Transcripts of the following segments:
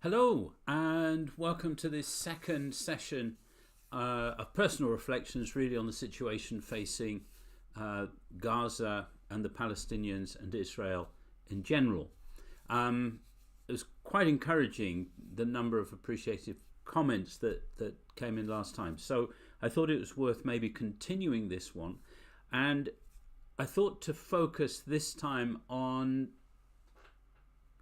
Hello, and welcome to this second session of personal reflections, really, on the situation facing Gaza and the Palestinians and Israel in general. It was quite encouraging, the number of appreciative comments that came in last time. So I thought it was worth maybe continuing this one. And I thought to focus this time on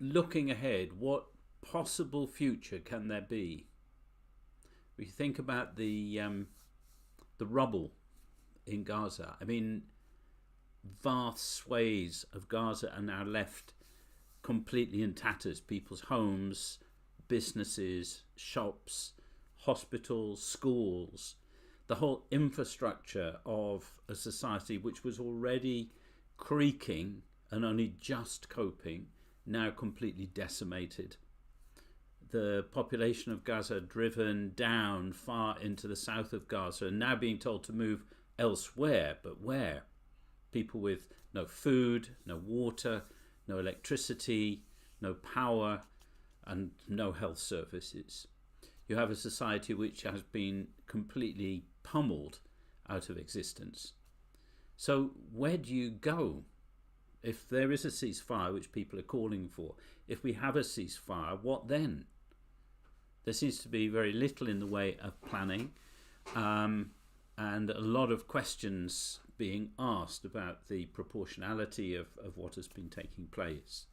looking ahead. What possible future can there be? We think about the rubble in Gaza. I mean, vast swathes of Gaza are now left completely in tatters. People's homes, businesses, shops, hospitals, schools, the whole infrastructure of a society which was already creaking and only just coping, now completely decimated. The population of Gaza driven down far into the south of Gaza and now being told to move elsewhere. But where? People with no food, no water, no electricity, no power, and no health services. You have a society which has been completely pummeled out of existence. So where do you go? If there is a ceasefire, which people are calling for, if we have a ceasefire, what then? There seems to be very little in the way of planning, and a lot of questions being asked about the proportionality of what has been taking place.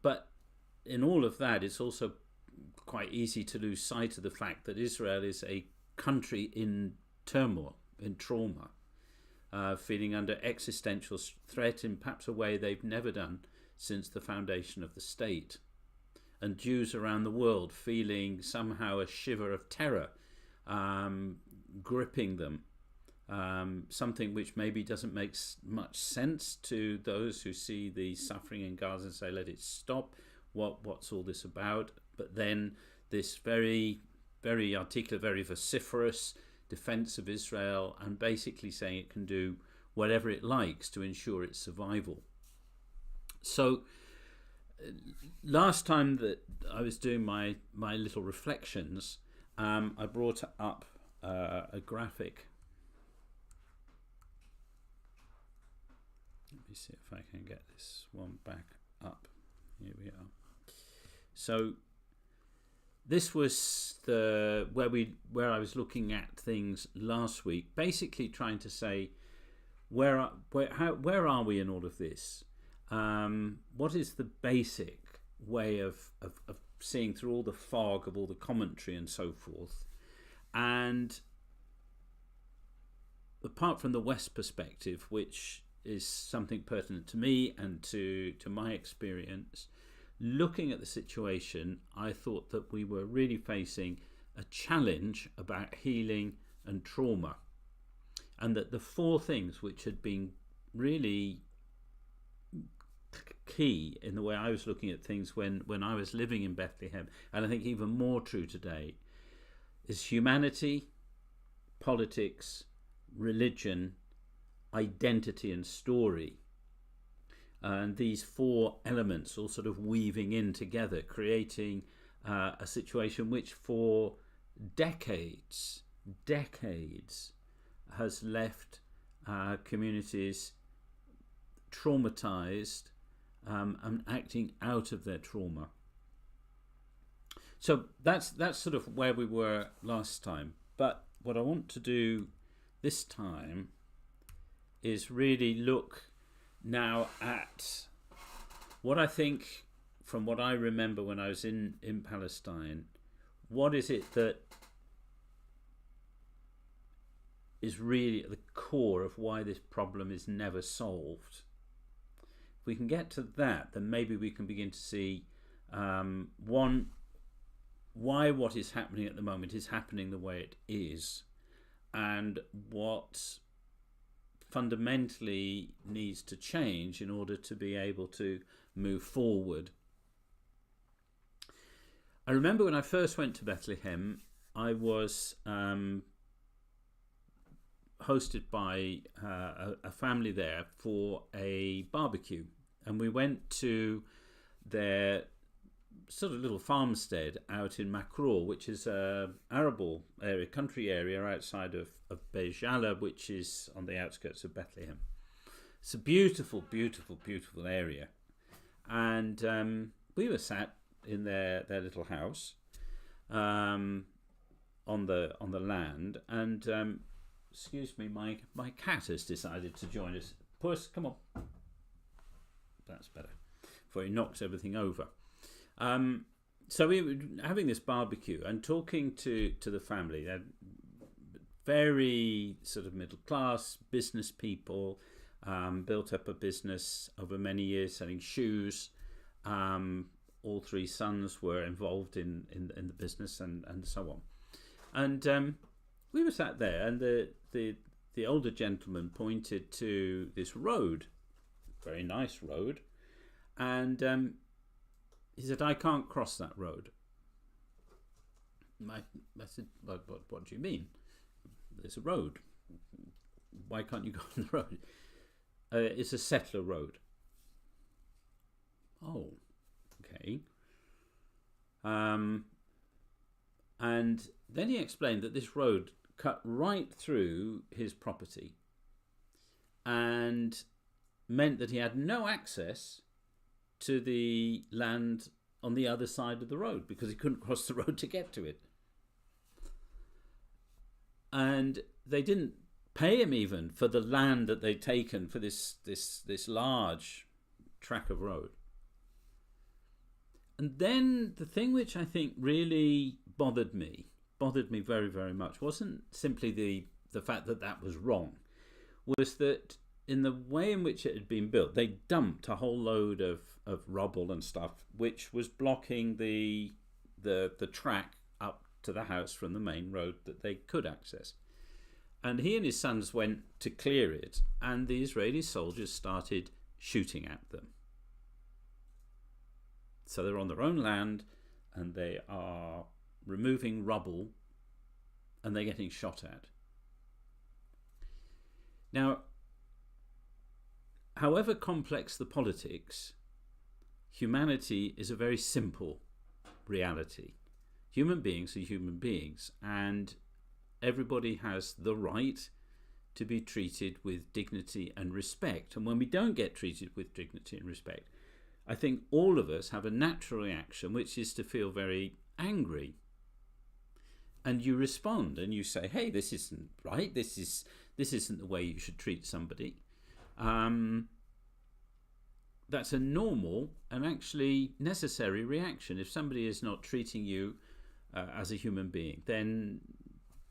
But in all of that, it's also quite easy to lose sight of the fact that Israel is a country in turmoil, in trauma, feeling under existential threat in perhaps a way they've never done since the foundation of the state. And Jews around the world feeling somehow a shiver of terror gripping them, something which maybe doesn't make much sense to those who see the suffering in Gaza and say, let it stop, what's all this about? But then this very, very articulate, very vociferous defense of Israel, and basically saying it can do whatever it likes to ensure its survival. So last time that I was doing my little reflections, I brought up a graphic. Let me see if I can get this one back up. Here we are. So this was where I was looking at things last week, basically trying to say where are we in all of this? What is the basic way of seeing through all the fog of all the commentary and so forth? And apart from the West perspective, which is something pertinent to me and to my experience, looking at the situation, I thought that we were really facing a challenge about healing and trauma, and that the four things which had been really key in the way I was looking at things when I was living in Bethlehem, and I think even more true today, is humanity, politics, religion, identity and story. And these four elements all sort of weaving in together, creating a situation which for decades has left communities traumatized and acting out of their trauma. So that's sort of where we were last time. But what I want to do this time is really look now at what I think, from what I remember when I was in Palestine, what is it that is really at the core of why this problem is never solved. If we can get to that, then maybe we can begin to see one, why what is happening at the moment is happening the way it is, and what fundamentally needs to change in order to be able to move forward. I remember when I first went to Bethlehem, I was hosted by a family there for a barbecue, and we went to their sort of little farmstead out in Makrour, which is a arable area, country area outside of Bejala, which is on the outskirts of Bethlehem. It's a beautiful, beautiful, beautiful area. And we were sat in their little house on the land, and excuse me, my cat has decided to join us. Puss, come on. That's better, before he knocks everything over. So we were having this barbecue and talking to the family. They're very sort of middle class business people, built up a business over many years selling shoes. All three sons were involved in the business and so on. And we were sat there, and the older gentleman pointed to this road, very nice road, and he said, "I can't cross that road." I said, what do you mean? There's a road. Why can't you go on the road? It's a settler road. Oh, okay. And then he explained that this road cut right through his property and meant that he had no access to the land on the other side of the road because he couldn't cross the road to get to it. And they didn't pay him even for the land that they'd taken for this large track of road. And then the thing which I think really bothered me very, very much, wasn't simply the fact that that was wrong, was that in the way in which it had been built, they dumped a whole load of rubble and stuff, which was blocking the track up to the house from the main road that they could access. And he and his sons went to clear it, and the Israeli soldiers started shooting at them. So they're on their own land, and they are removing rubble, and they're getting shot at. Now, however complex the politics, humanity is a very simple reality. Human beings are human beings, and everybody has the right to be treated with dignity and respect. And when we don't get treated with dignity and respect, I think all of us have a natural reaction, which is to feel very angry. And you respond and you say, "Hey, this isn't right. This isn't the way you should treat somebody." That's a normal and actually necessary reaction. If somebody is not treating you as a human being, then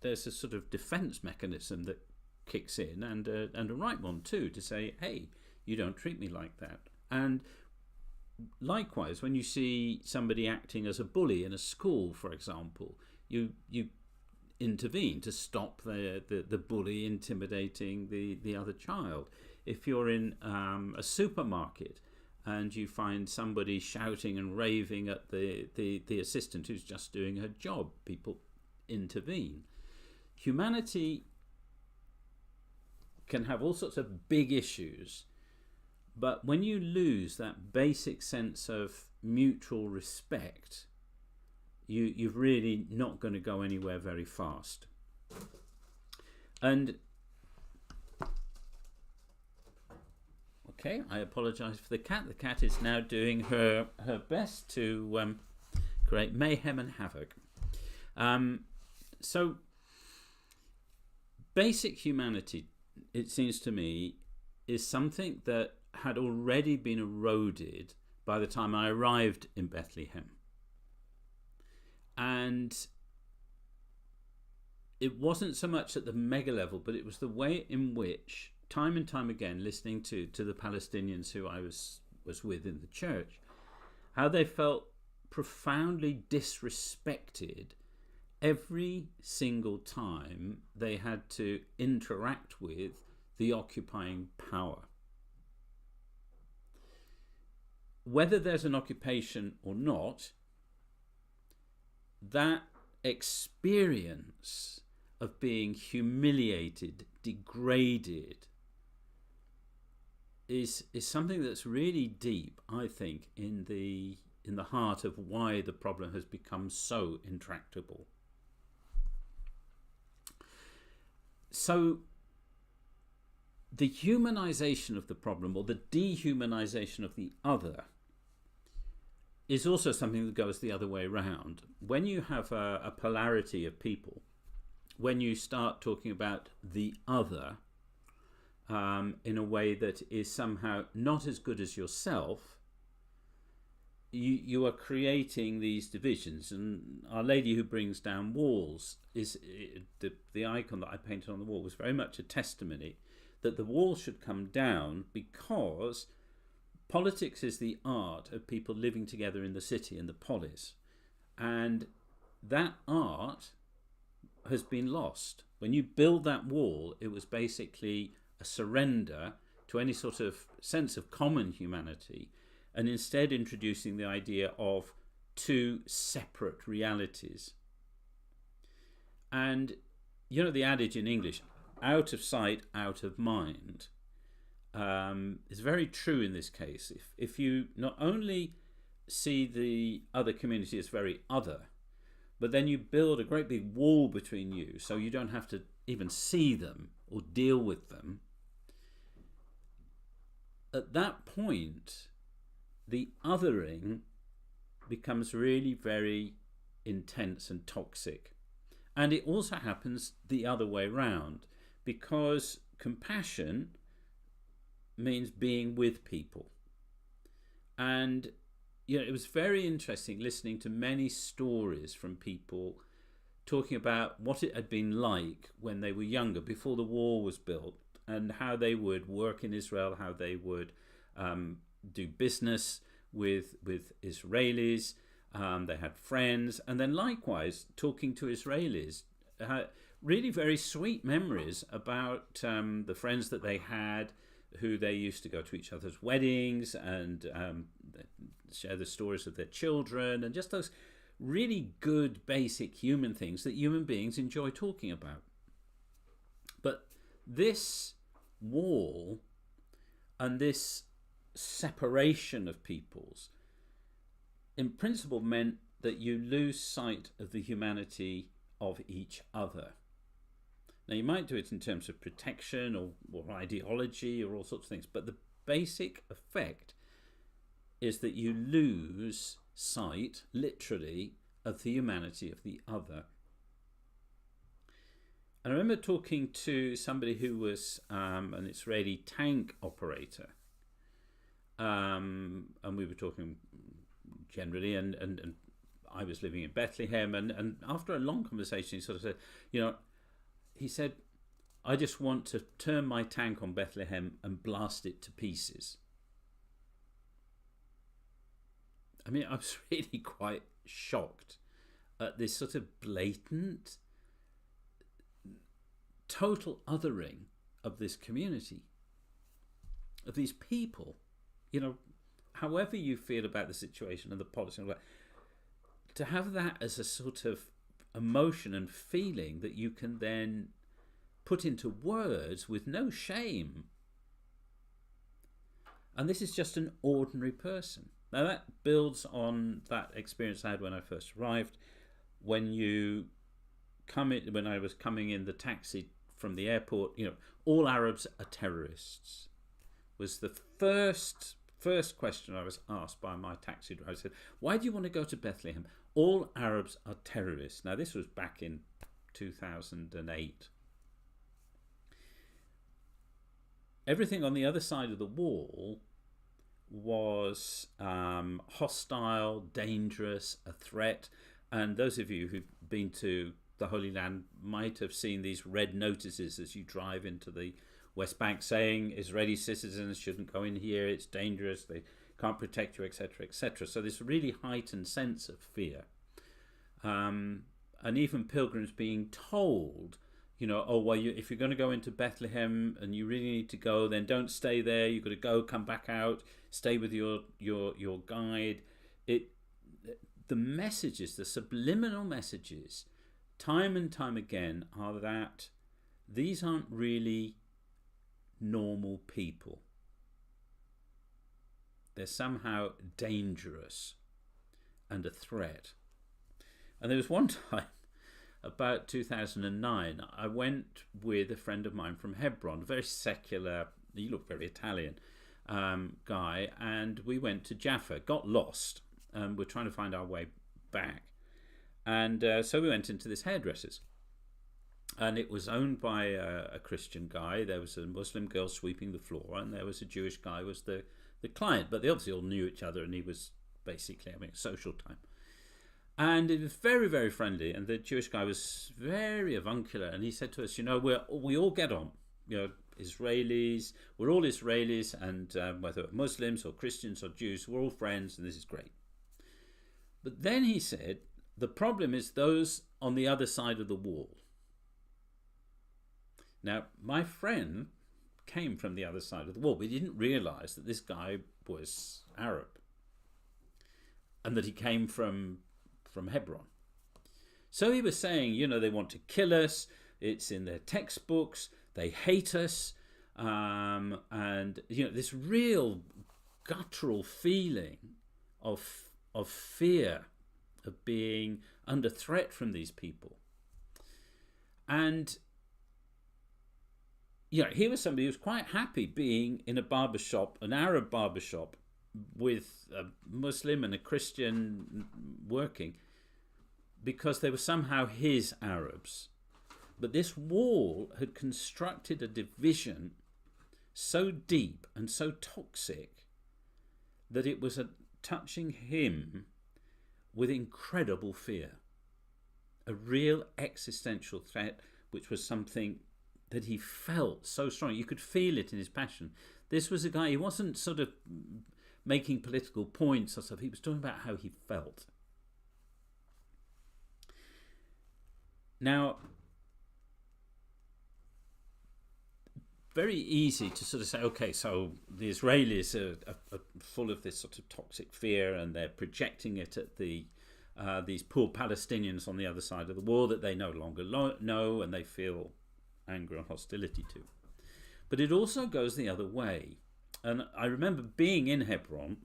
there's a sort of defense mechanism that kicks in, and a right one too, to say, "Hey, you don't treat me like that." And likewise, when you see somebody acting as a bully in a school, for example, you intervene to stop the bully intimidating the other child. If you're in a supermarket and you find somebody shouting and raving at the assistant who's just doing her job, people intervene. Humanity can have all sorts of big issues, but when you lose that basic sense of mutual respect, you're really not going to go anywhere very fast. And okay, I apologise for the cat. The cat is now doing her best to create mayhem and havoc. So basic humanity, it seems to me, is something that had already been eroded by the time I arrived in Bethlehem. And it wasn't so much at the mega level, but it was the way in which, time and time again, listening to the Palestinians who I was with in the church, how they felt profoundly disrespected every single time they had to interact with the occupying power. Whether there's an occupation or not, that experience of being humiliated, degraded, is something that's really deep, I think, in the in the heart of why the problem has become so intractable. So the humanization of the problem, or the dehumanization of the other, is also something that goes the other way around. When you have a polarity of people, when you start talking about the other in a way that is somehow not as good as yourself, you are creating these divisions. And Our Lady Who Brings Down Walls is the icon that I painted on the wall was very much a testimony that the wall should come down, because politics is the art of people living together in the city, in the polis, and that art has been lost. When you build that wall, it was basically a surrender to any sort of sense of common humanity, and instead introducing the idea of two separate realities. And you know the adage in English, out of sight, out of mind, is very true in this case. If you not only see the other community as very other, but then you build a great big wall between you so you don't have to even see them or deal with them, at that point the othering becomes really very intense and toxic. And it also happens the other way round, because compassion means being with people. And it was very interesting listening to many stories from people talking about what it had been like when they were younger, before the wall was built, and how they would work in Israel, how they would do business with Israelis. They had friends, and then likewise talking to Israelis. Really very sweet memories about the friends that they had, who they used to go to each other's weddings and share the stories of their children, and just those really good basic human things that human beings enjoy talking about. But this wall and this separation of peoples in principle meant that you lose sight of the humanity of each other. Now, you might do it in terms of protection or ideology or all sorts of things, but the basic effect is that you lose sight, literally, of the humanity of the other. And I remember talking to somebody who was an Israeli tank operator, and we were talking generally, and I was living in Bethlehem, and after a long conversation, he sort of said, he said, I just want to turn my tank on Bethlehem and blast it to pieces. I mean, I was really quite shocked at this sort of blatant, total othering of this community, of these people. However you feel about the situation and the policy, to have that as a sort of emotion and feeling that you can then put into words with no shame. And this is just an ordinary person. Now that builds on that experience I had when I first arrived. When I was coming in the taxi from the airport, all Arabs are terrorists, was the first question I was asked by my taxi driver. I said, why do you want to go to Bethlehem? All Arabs are terrorists. Now, this was back in 2008. Everything on the other side of the wall was hostile, dangerous, a threat. And those of you who've been to the Holy Land might have seen these red notices as you drive into the West Bank saying Israeli citizens shouldn't go in here, it's dangerous, they can't protect you, etc., etc. So this really heightened sense of fear. And even pilgrims being told, if you're going to go into Bethlehem and you really need to go, then don't stay there, you've got to go, come back out, stay with your guide. The messages, the subliminal messages, time and time again, are that these aren't really normal people. They're somehow dangerous. and a threat. And there was one time, about 2009, I went with a friend of mine from Hebron, a very secular, he looked very Italian guy, and we went to Jaffa, got lost, we're trying to find our way back. And so we went into this hairdresser's. And it was owned by a Christian guy. There was a Muslim girl sweeping the floor, and there was a Jewish guy who was the client. But they obviously all knew each other, and he was basically having a social time. And it was very, very friendly. And the Jewish guy was very avuncular. And he said to us, we all get on. Israelis, we're all Israelis. And whether Muslims or Christians or Jews, we're all friends. And this is great. But then he said, the problem is those on the other side of the wall. Now, my friend came from the other side of the wall. We didn't realize that this guy was Arab and that he came from Hebron. So he was saying, they want to kill us. It's in their textbooks. They hate us. And, this real guttural feeling of fear, of being under threat from these people. And he was somebody who was quite happy being in a barbershop, an Arab barbershop, with a Muslim and a Christian working, because they were somehow his Arabs. But this wall had constructed a division so deep and so toxic that it was touching him with incredible fear. A real existential threat, which was something that he felt so strong. You could feel it in his passion. This was a guy, he wasn't sort of making political points or stuff. He was talking about how he felt. Now, very easy to sort of say, okay, so the Israelis are full of this sort of toxic fear, and they're projecting it at these poor Palestinians on the other side of the wall that they no longer know, and they feel anger and hostility to. But it also goes the other way. And I remember being in Hebron,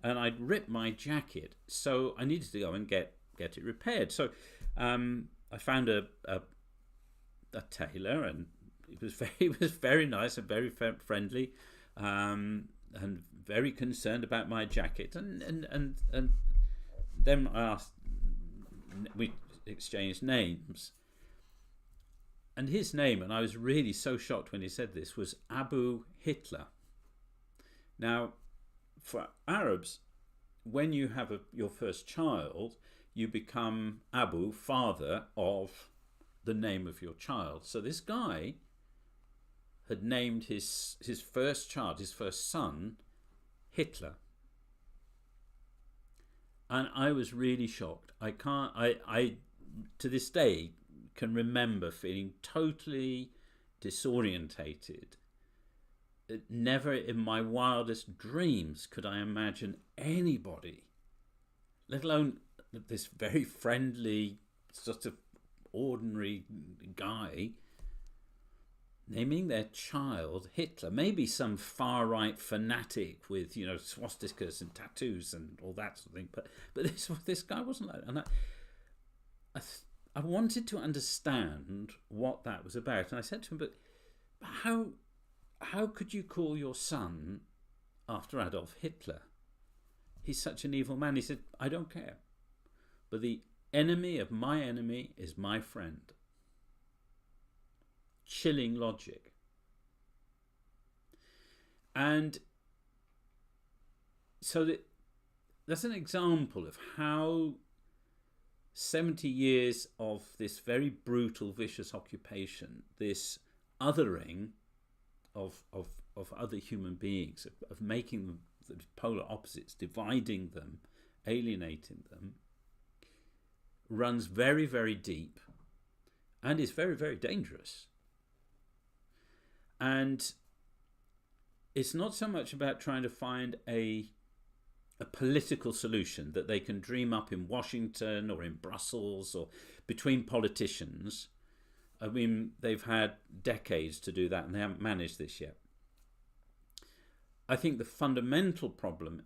and I'd ripped my jacket, so I needed to go and get it repaired. So I found a tailor, and he was very nice and very friendly, and very concerned about my jacket. And then I asked, we exchanged names. And his name, and I was really so shocked when he said this, was Abu Hitler. Now, for Arabs, when you have your first child, you become Abu, father of the name of your child. So this guy had named his first child, his first son, Hitler. And I was really shocked. I to this day can remember feeling totally disorientated. Never in my wildest dreams could I imagine anybody, let alone this very friendly, sort of ordinary guy, naming their child Hitler. Maybe some far-right fanatic with, swastikas and tattoos and all that sort of thing. But this guy wasn't like that. And I wanted to understand what that was about. And I said to him, but how could you call your son after Adolf Hitler? He's such an evil man. He said, I don't care. But the enemy of my enemy is my friend. Chilling logic. And so that's an example of how 70 years of this very brutal, vicious occupation, this othering of other human beings, of making them the polar opposites, dividing them, alienating them, runs very, very deep and is very, very dangerous. And it's not so much about trying to find a political solution that they can dream up in Washington or in Brussels or between politicians. I mean, they've had decades to do that and they haven't managed this yet. I think the fundamental problem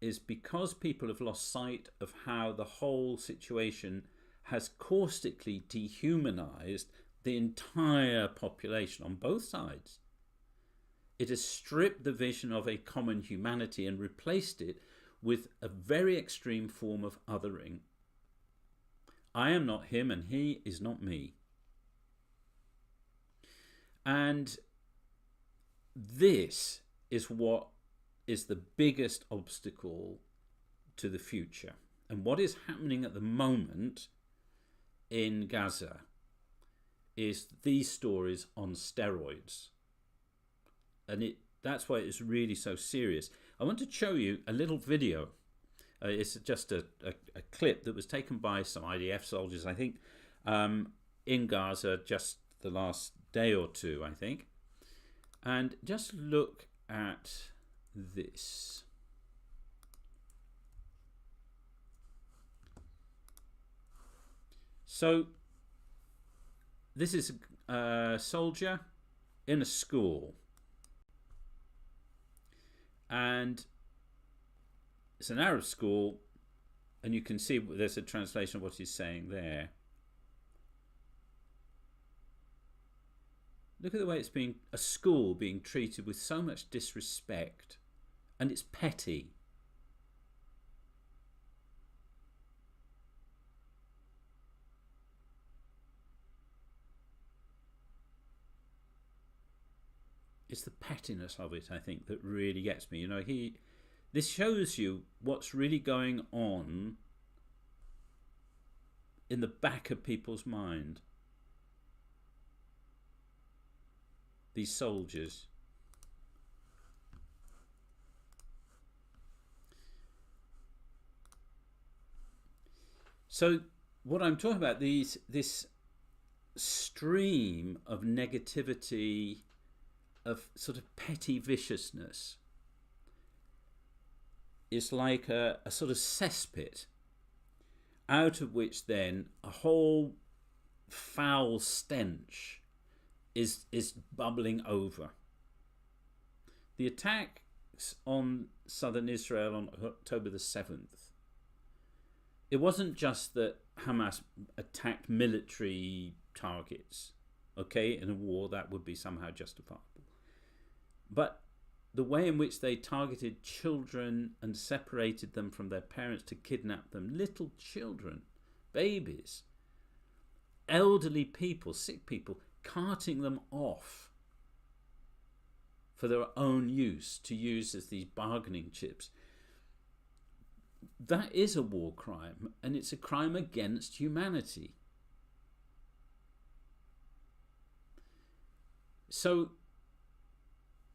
is because people have lost sight of how the whole situation has caustically dehumanized the entire population on both sides. It has stripped the vision of a common humanity and replaced it with a very extreme form of othering. I am not him and he is not me. And this is what is the biggest obstacle to the future. And what is happening at the moment in Gaza is these stories on steroids. And that's why it's really so serious. I want to show you a little video. It's just a clip that was taken by some IDF soldiers, I think, in Gaza just the last day or two, I think. And just look at this. So this is a soldier in a school, and it's an Arab school, and you can see there's a translation of what he's saying there. Look at the way a school being treated with so much disrespect, and it's petty. It's the pettiness of it, I think, that really gets me. You know, this shows you what's really going on in the back of people's mind. These soldiers. So what I'm talking about, this stream of negativity, of sort of petty viciousness, is like a sort of cesspit, out of which then a whole foul stench is bubbling over. The attacks on southern Israel on October the 7th, it wasn't just that Hamas attacked military targets, okay, in a war that would be somehow justifiable, but the way in which they targeted children and separated them from their parents to kidnap them, little children, babies, elderly people, sick people, carting them off for their own use, to use as these bargaining chips. That is a war crime, and it's a crime against humanity. So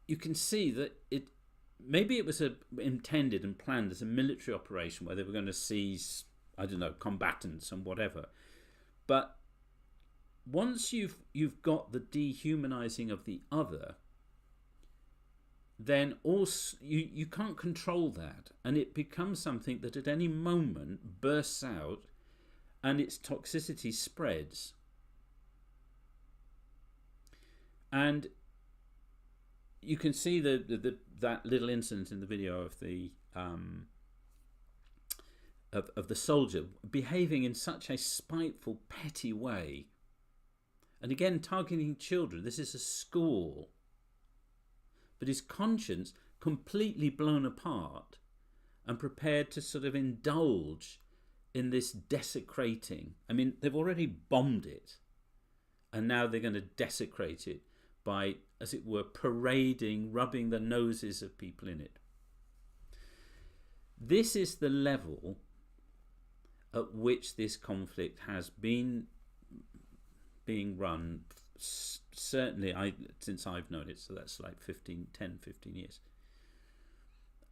you can see that maybe it was intended and planned as a military operation where they were going to seize, I don't know, combatants and whatever. But once you've got the dehumanizing of the other, then also you can't control that, and it becomes something that at any moment bursts out and its toxicity spreads. And you can see that little incident in the video of the of the soldier behaving in such a spiteful, petty way, and again targeting children. This is a school, but his conscience completely blown apart and prepared to sort of indulge in this desecrating. I mean, they've already bombed it, and now they're going to desecrate it by, as it were, parading, rubbing the noses of people in it. This is the level at which this conflict has been being run, certainly since I've known it, so that's like 10, 15 years.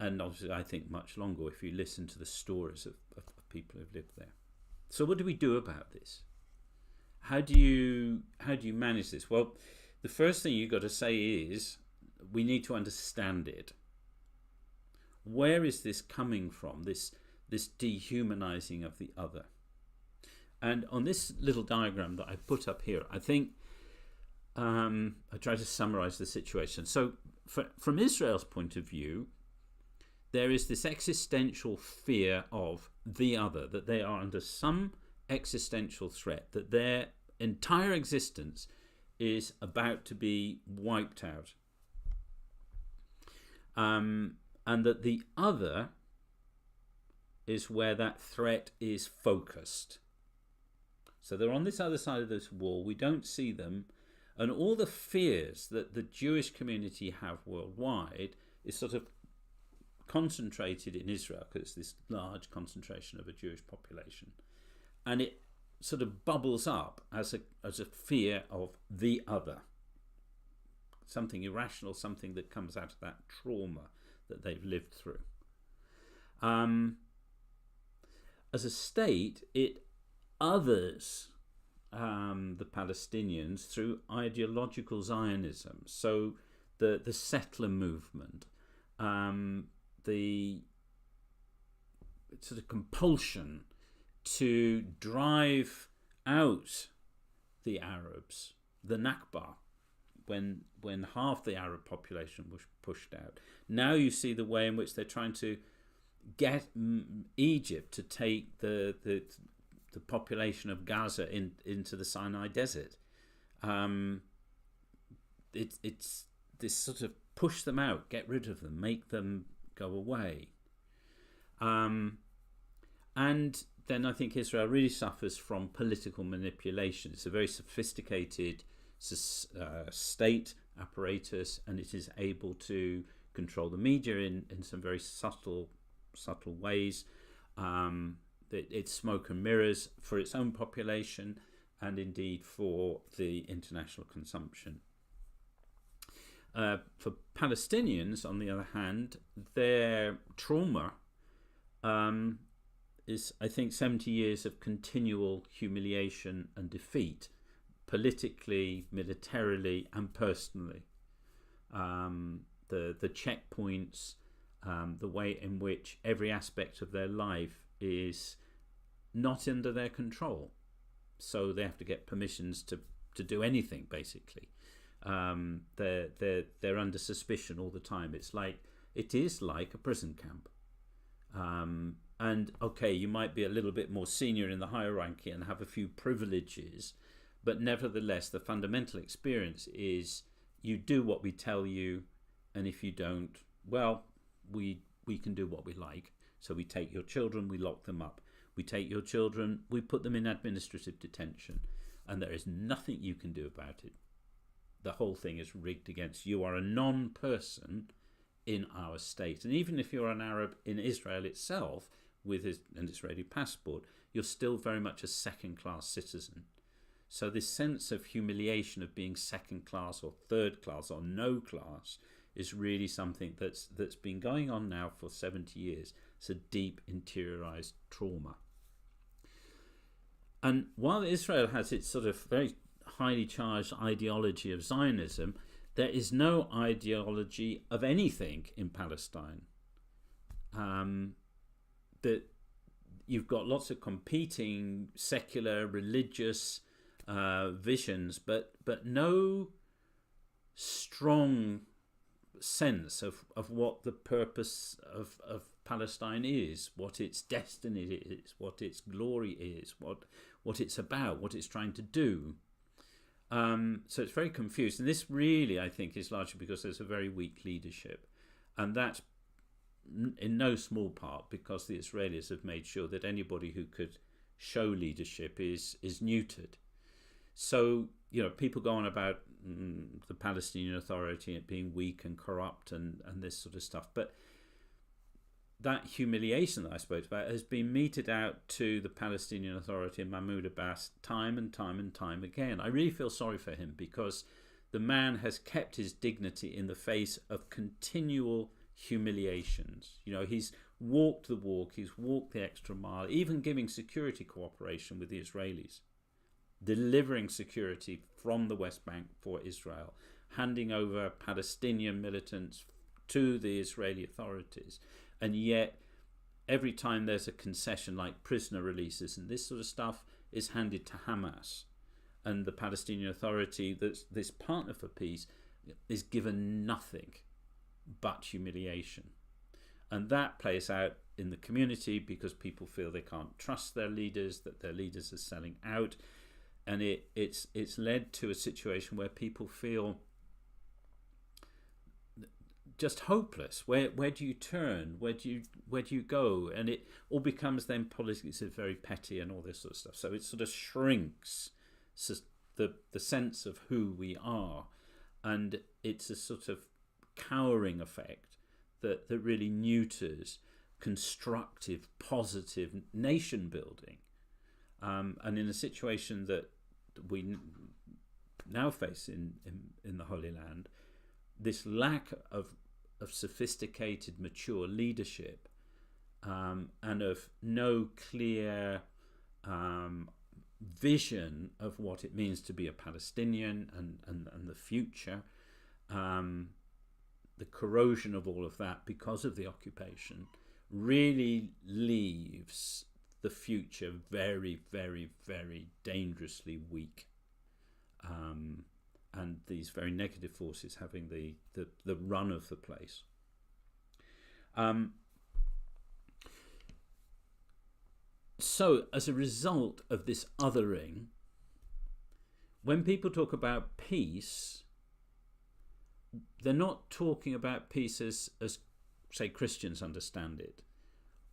And obviously I think much longer if you listen to the stories of people who've lived there. So what do we do about this? How do you manage this? Well, the first thing you've got to say is we need to understand it. Where is this coming from, this dehumanizing of the other? And on this little diagram that I put up here, I think I try to summarize the situation. So from Israel's point of view, there is this existential fear of the other, that they are under some existential threat, that their entire existence is about to be wiped out. And that the other is where that threat is focused. So they're on this other side of this wall. We don't see them. And all the fears that the Jewish community have worldwide is sort of concentrated in Israel, because it's this large concentration of a Jewish population. And it sort of bubbles up as a fear of the other. Something irrational, something that comes out of that trauma that they've lived through. As a state, it others the Palestinians through ideological Zionism. So the settler movement, the sort of compulsion to drive out the Arabs, the Nakba, when half the Arab population was pushed out. Now you see the way in which they're trying to get Egypt to take the population of Gaza into the Sinai Desert. It's this sort of push them out, get rid of them, make them go away. And then I think Israel really suffers from political manipulation. It's a very sophisticated state apparatus, and it is able to control the media in some very subtle ways. It's smoke and mirrors for its own population and indeed for the international consumption. For Palestinians, on the other hand, their trauma is, I think, 70 years of continual humiliation and defeat, politically, militarily, and personally. The checkpoints, the way in which every aspect of their life is not under their control, so they have to get permissions to do anything. Basically, they're under suspicion all the time. It is like a prison camp. And okay, you might be a little bit more senior in the hierarchy and have a few privileges, but nevertheless, the fundamental experience is you do what we tell you, and if you don't, well, we can do what we like. So we take your children, we lock them up. We take your children, we put them in administrative detention, and there is nothing you can do about it. The whole thing is rigged against you. You are a non-person in our state. And even if you're an Arab in Israel itself with an Israeli passport, you're still very much a second-class citizen. So this sense of humiliation of being second class or third class or no class is really something that's been going on now for 70 years. It's a deep interiorized trauma. And while Israel has its sort of very highly charged ideology of Zionism, there is no ideology of anything in Palestine. That you've got lots of competing secular, religious visions, but no strong sense of what the purpose of Palestine is, what its destiny is, what its glory is, what it's about, what it's trying to do. So it's very confused. And this really, I think, is largely because there's a very weak leadership. And that's in no small part because the Israelis have made sure that anybody who could show leadership is neutered. So, people go on about the Palestinian Authority and being weak and corrupt and this sort of stuff. But that humiliation that I spoke about has been meted out to the Palestinian Authority and Mahmoud Abbas time and time and time again. I really feel sorry for him because the man has kept his dignity in the face of continual humiliations. He's walked the walk, he's walked the extra mile, even giving security cooperation with the Israelis, delivering security from the West Bank for Israel, handing over Palestinian militants to the Israeli authorities. And yet, every time there's a concession like prisoner releases and this sort of stuff is handed to Hamas. And the Palestinian Authority, that's this partner for peace, is given nothing but humiliation. And that plays out in the community because people feel they can't trust their leaders, that their leaders are selling out. And it's led to a situation where people feel just hopeless. Where do you turn? Where do you go? And it all becomes then politics is very petty and all this sort of stuff. So it sort of shrinks the sense of who we are, and it's a sort of cowering effect that really neuters constructive, positive nation building. And in a situation that we now face in the Holy Land, this lack of sophisticated, mature leadership, and of no clear vision of what it means to be a Palestinian and the future, the corrosion of all of that because of the occupation really leaves the future very, very, very dangerously weak. And these very negative forces having the run of the place. So as a result of this othering, when people talk about peace, they're not talking about peace as say Christians understand it,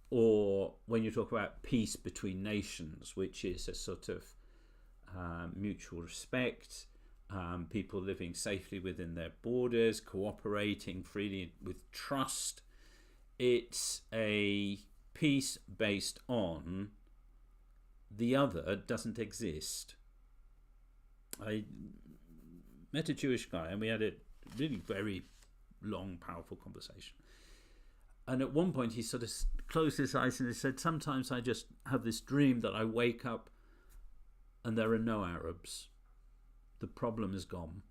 or when you talk about peace between nations, which is a sort of mutual respect, people living safely within their borders, cooperating freely with trust. It's a peace based on the other doesn't exist. I met a Jewish guy and we had a really very long, powerful conversation. And at one point he sort of closed his eyes and he said, sometimes I just have this dream that I wake up and there are no Arabs. The problem is gone.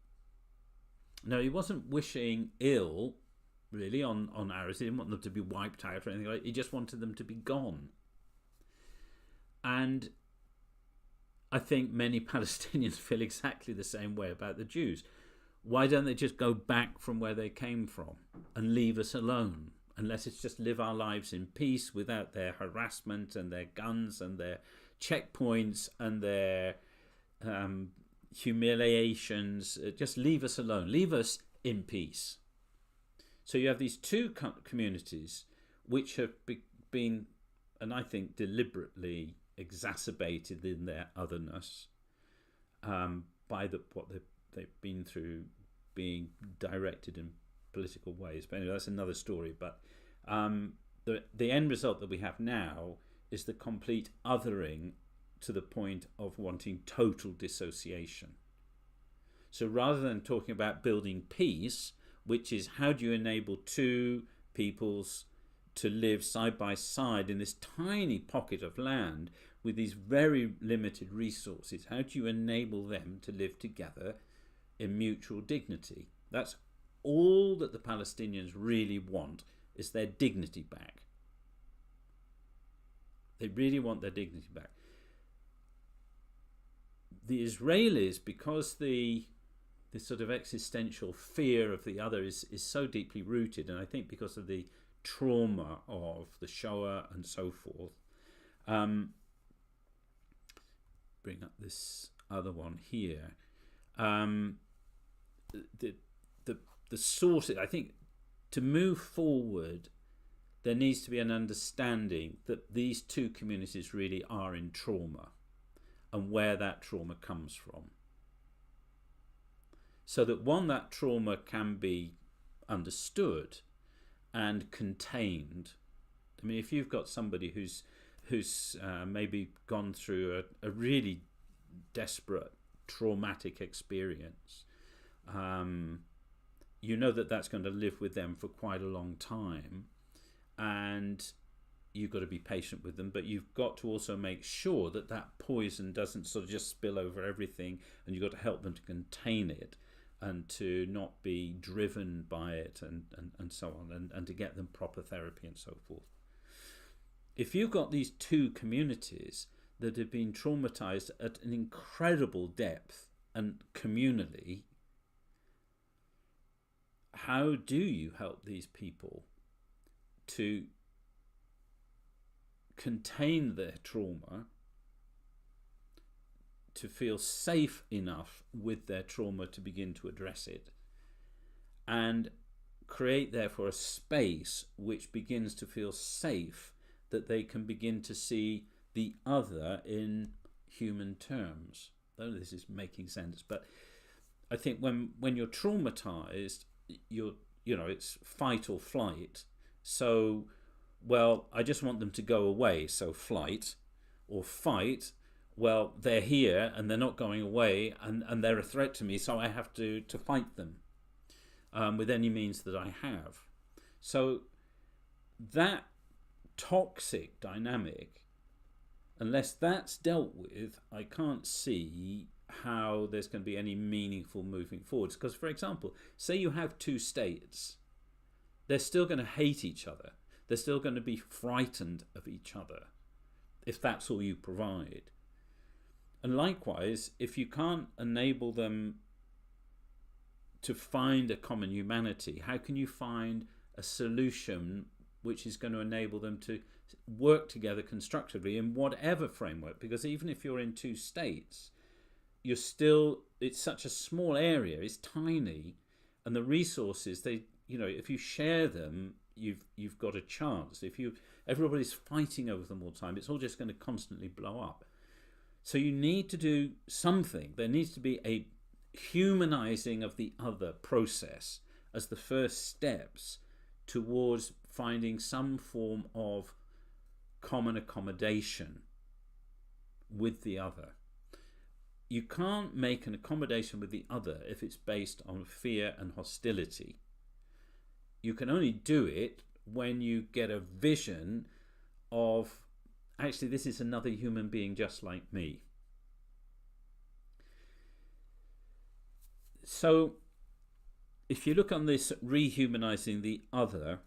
No, he wasn't wishing ill, really, on Arabs. He didn't want them to be wiped out or anything like that. He just wanted them to be gone. And I think many Palestinians feel exactly the same way about the Jews. Why don't they just go back from where they came from and leave us alone? And let us just live our lives in peace without their harassment and their guns and their checkpoints and their humiliations. Just leave us alone. Leave us in peace. So you have these two communities which have been, and I think deliberately exacerbated in their otherness by what they've been through being directed in political ways. But anyway, that's another story. But the end result that we have now is the complete othering to the point of wanting total dissociation. So rather than talking about building peace, which is how do you enable two peoples to live side by side in this tiny pocket of land with these very limited resources, how do you enable them to live together in mutual dignity? That's all that the Palestinians really want, is their dignity back. They really want their dignity back. The Israelis, because this sort of existential fear of the other is so deeply rooted, and I think because of the trauma of the Shoah and so forth. Bring up this other one here. The source, I think, to move forward, there needs to be an understanding that these two communities really are in trauma and where that trauma comes from. So that that trauma can be understood and contained. I mean, if you've got somebody who's maybe gone through a really desperate, traumatic experience, you know that that's going to live with them for quite a long time, and you've got to be patient with them, but you've got to also make sure that poison doesn't sort of just spill over everything, and you've got to help them to contain it and to not be driven by it and so on, and to get them proper therapy and so forth. If you've got these two communities that have been traumatized at an incredible depth and communally, how do you help these people to contain their trauma, to feel safe enough with their trauma to begin to address it, and create therefore a space which begins to feel safe, that they can begin to see the other in human terms. Though this is making sense, but I think when you're traumatized, it's fight or flight. So, well, I just want them to go away, so flight, or fight, well, they're here and they're not going away, and they're a threat to me, so I have to fight them with any means that I have. So that toxic dynamic, unless that's dealt with, I can't see how there's going to be any meaningful moving forwards. Because, for example, say you have two states, they're still going to hate each other. They're still going to be frightened of each other if that's all you provide. And likewise, if you can't enable them to find a common humanity, how can you find a solution which is going to enable them to work together constructively in whatever framework? Because even if you're in two states, you're still, it's such a small area, it's tiny, and the resources, if you share them, you've got a chance. If everybody's fighting over them all the time, it's all just going to constantly blow up. So you need to do something. There needs to be a humanizing of the other process as the first steps towards finding some form of common accommodation with the other. You can't make an accommodation with the other if it's based on fear and hostility. You can only do it when you get a vision of, actually, this is another human being just like me. So if you look on this rehumanizing the other,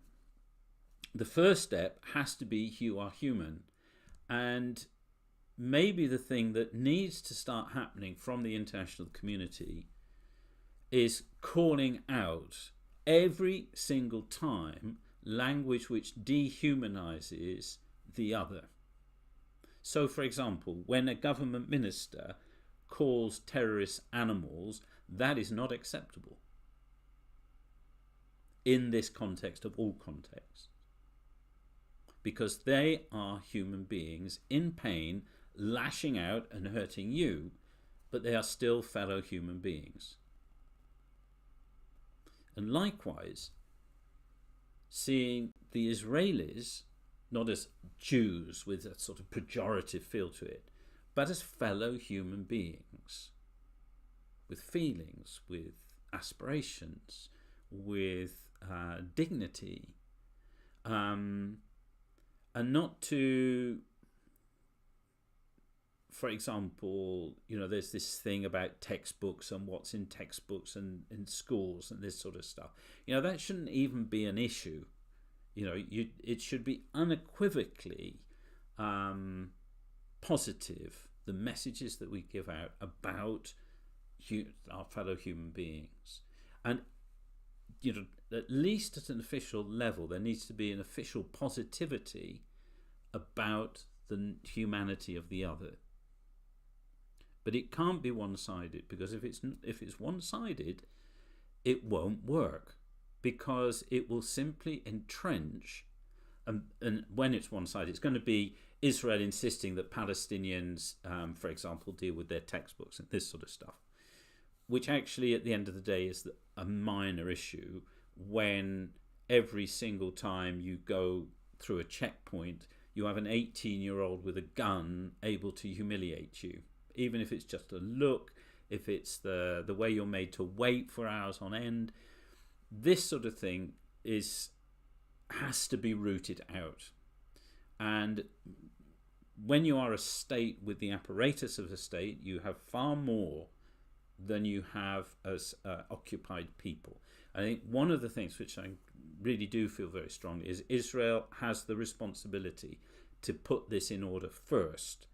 the first step has to be you are human. And maybe the thing that needs to start happening from the international community is calling out every single time language which dehumanizes the other. So, for example, when a government minister calls terrorists animals, that is not acceptable in this context of all contexts, because they are human beings in pain, lashing out and hurting you, but they are still fellow human beings. And likewise, seeing the Israelis not as Jews with a sort of pejorative feel to it, but as fellow human beings with feelings, with aspirations, with dignity, and not to, for example, there's this thing about textbooks and what's in textbooks and in schools and this sort of stuff. That shouldn't even be an issue. It should be unequivocally positive, the messages that we give out about our fellow human beings. And at least at an official level, there needs to be an official positivity about the humanity of the other. But it can't be one-sided, because if it's one-sided, it won't work, because it will simply entrench. And when it's one-sided, it's going to be Israel insisting that Palestinians, for example, deal with their textbooks and this sort of stuff, which actually at the end of the day is a minor issue, when every single time you go through a checkpoint, you have an 18-year-old with a gun able to humiliate you, even if it's just a look, if it's the way you're made to wait for hours on end. This sort of thing has to be rooted out. And when you are a state with the apparatus of a state, you have far more than you have as occupied people. I think one of the things which I really do feel very strongly is Israel has the responsibility to put this in order first,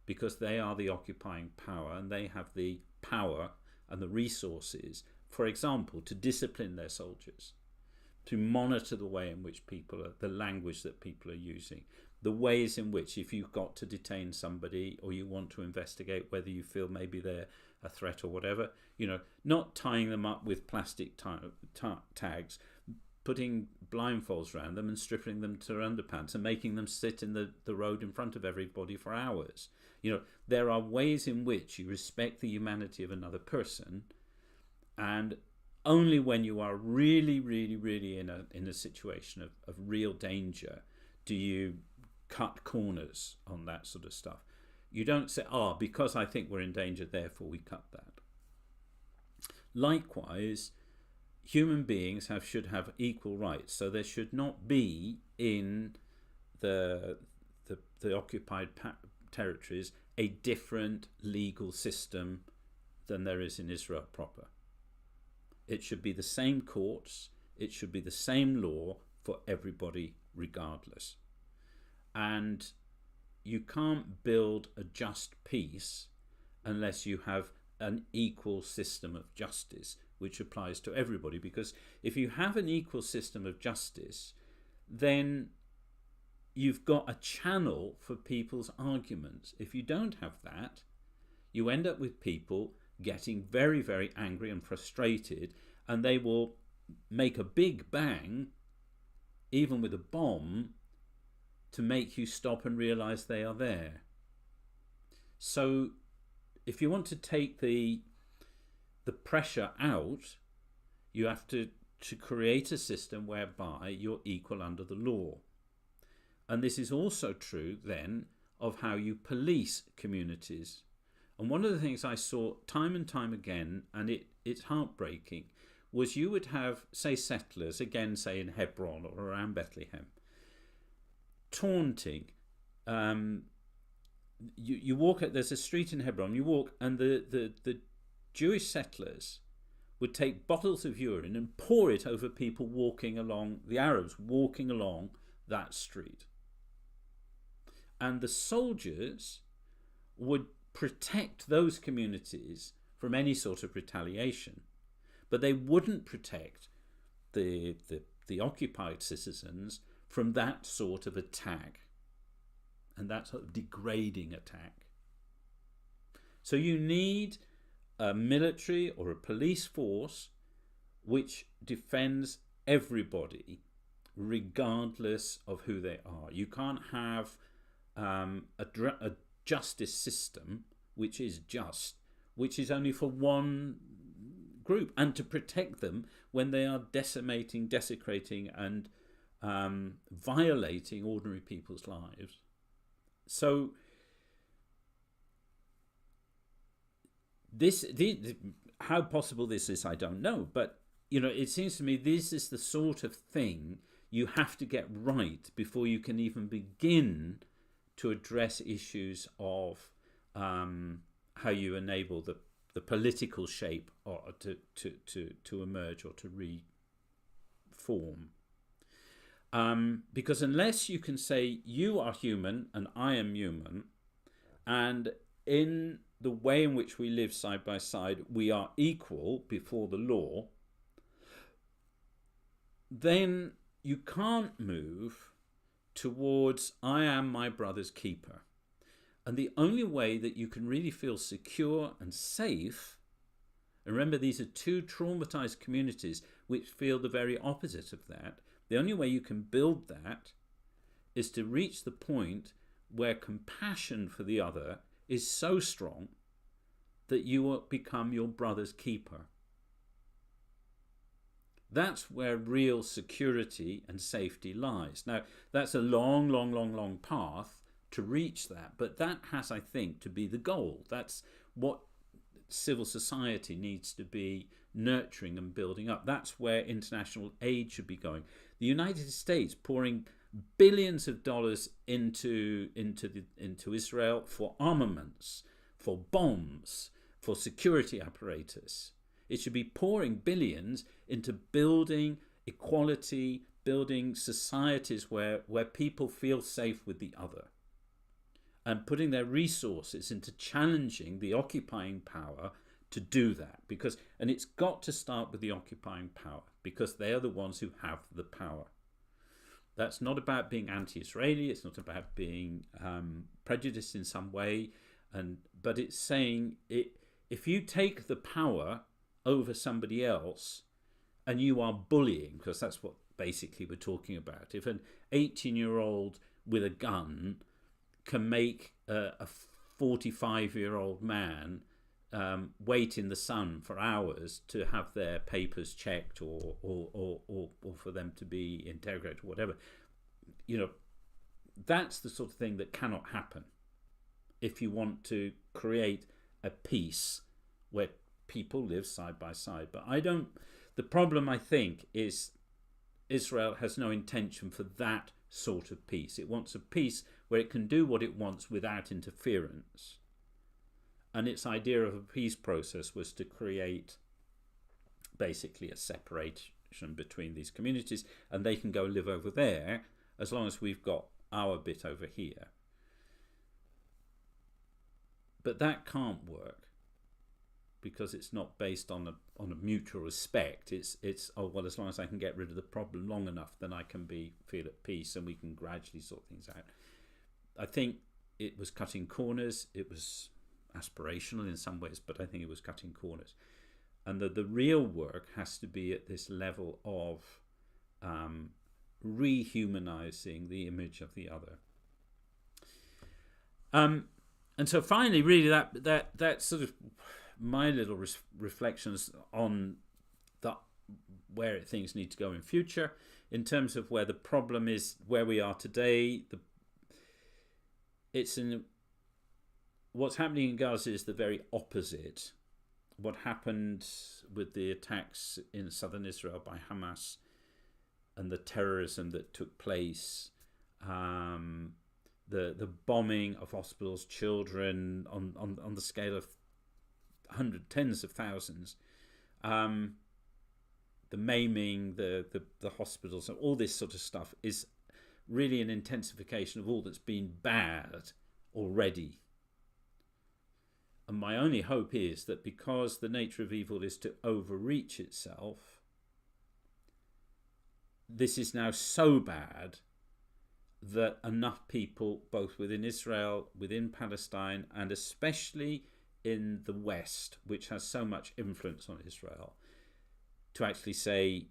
because they are the occupying power and they have the power and the resources, for example, to discipline their soldiers. to monitor the way in which people are, the language that people are using, the ways in which, if you've got to detain somebody or you want to investigate whether you feel maybe they're a threat or whatever, not tying them up with plastic tags, putting blindfolds around them and stripping them to their underpants and making them sit in the road in front of everybody for hours. There are ways in which you respect the humanity of another person, and only when you are really, really, really in a situation of real danger do you cut corners on that sort of stuff. You don't say, because I think we're in danger, therefore we cut that. Likewise, human beings should have equal rights, so there should not be in the occupied territories a different legal system than there is in Israel proper. It should be the same courts, it should be the same law for everybody regardless. And you can't build a just peace unless you have an equal system of justice which applies to everybody, because if you have an equal system of justice, then you've got a channel for people's arguments. If you don't have that, you end up with people getting very, very angry and frustrated, and they will make a big bang, even with a bomb, to make you stop and realize they are there. So if you want to take the pressure out, you have to create a system whereby you're equal under the law. And this is also true then of how you police communities. And one of the things I saw time and time again, and it's heartbreaking, was you would have, say, settlers, again, say in Hebron or around Bethlehem, taunting. You walk, there's a street in Hebron, you walk, and the Jewish settlers would take bottles of urine and pour it over people walking along, the Arabs walking along that street. And the soldiers would protect those communities from any sort of retaliation, but they wouldn't protect the occupied citizens from that sort of attack and that sort of degrading attack. So you need a military or a police force which defends everybody regardless of who they are. You can't have a justice system which is just, which is only for one group, and to protect them when they are decimating, desecrating and violating ordinary people's lives. So how possible this is, I don't know, but it seems to me this is the sort of thing you have to get right before you can even begin to address issues of how you enable the political shape or to emerge or to reform. Because unless you can say you are human and I am human, and in the way in which we live side by side we are equal before the law, then you can't move towards I am my brother's keeper. And the only way that you can really feel secure and safe, and remember these are two traumatized communities which feel the very opposite of that, the only way you can build that is to reach the point where compassion for the other is so strong that you will become your brother's keeper. That's where real security and safety lies. Now, that's a long, long, long, long path to reach that, but that has, I think, to be the goal. That's what civil society needs to be nurturing and building up. That's where international aid should be going. The United States pouring billions of dollars into Israel for armaments, for bombs, for security apparatus. It should be pouring billions into building equality, building societies where people feel safe with the other, and putting their resources into challenging the occupying power to do that, and it's got to start with the occupying power, because they are the ones who have the power. That's not about being anti-Israeli. It's not about being prejudiced in some way, but it's saying if you take the power over somebody else and you are bullying, because that's what basically we're talking about. If an 18-year-old with a gun can make a 45-year-old man wait in the sun for hours to have their papers checked or for them to be interrogated or whatever, that's the sort of thing that cannot happen if you want to create a peace where people live side by side. But the problem, I think, is Israel has no intention for that sort of peace. It wants a peace where it can do what it wants without interference. And its idea of a peace process was to create basically a separation between these communities, and they can go live over there as long as we've got our bit over here. But that can't work, because it's not based on a mutual respect. It's as long as I can get rid of the problem long enough, then I can feel at peace, and we can gradually sort things out. I think it was cutting corners. It was aspirational in some ways, but I think it was cutting corners. And the real work has to be at this level of rehumanizing the image of the other. And so finally, really, that sort of my little reflections on where things need to go in future, in terms of where the problem is, where we are today. What's happening in Gaza is the very opposite. What happened with the attacks in southern Israel by Hamas and the terrorism that took place, the bombing of hospitals, children on the scale of tens of thousands, the maiming, the hospitals, and all this sort of stuff is really an intensification of all that's been bad already. And my only hope is that because the nature of evil is to overreach itself, this is now so bad that enough people, both within Israel, within Palestine, and especially in the West, which has so much influence on Israel, to actually say,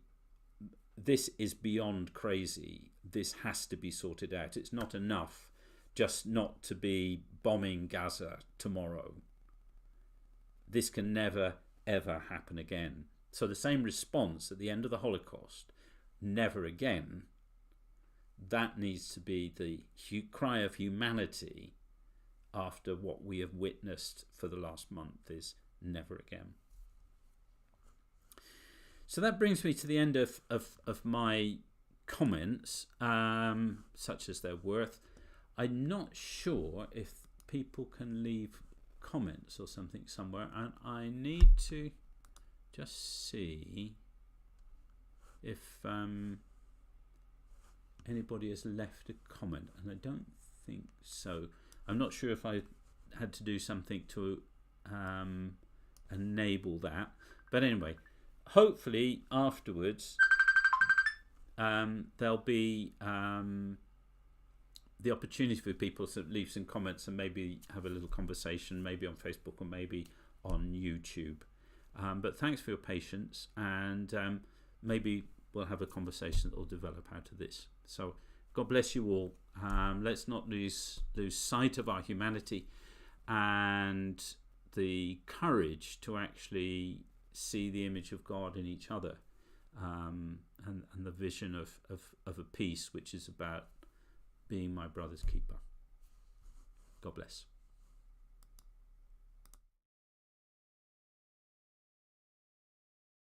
this is beyond crazy. This has to be sorted out. It's not enough just not to be bombing Gaza tomorrow. This can never, ever happen again. So the same response at the end of the Holocaust, never again, that needs to be the cry of humanity after what we have witnessed for the last month, is never again. So that brings me to the end of my comments, such as they're worth. I'm not sure if people can leave comments or something somewhere, and I need to just see if anybody has left a comment, and I don't think so. I'm not sure if I had to do something to enable that, but anyway, hopefully afterwards there'll be the opportunity for people to leave some comments and maybe have a little conversation, maybe on Facebook or maybe on YouTube. But thanks for your patience, and maybe we'll have a conversation that will develop out of this. So God bless you all. Let's not lose sight of our humanity and the courage to actually see the image of God in each other, and the vision of a peace which is about being my brother's keeper. God bless.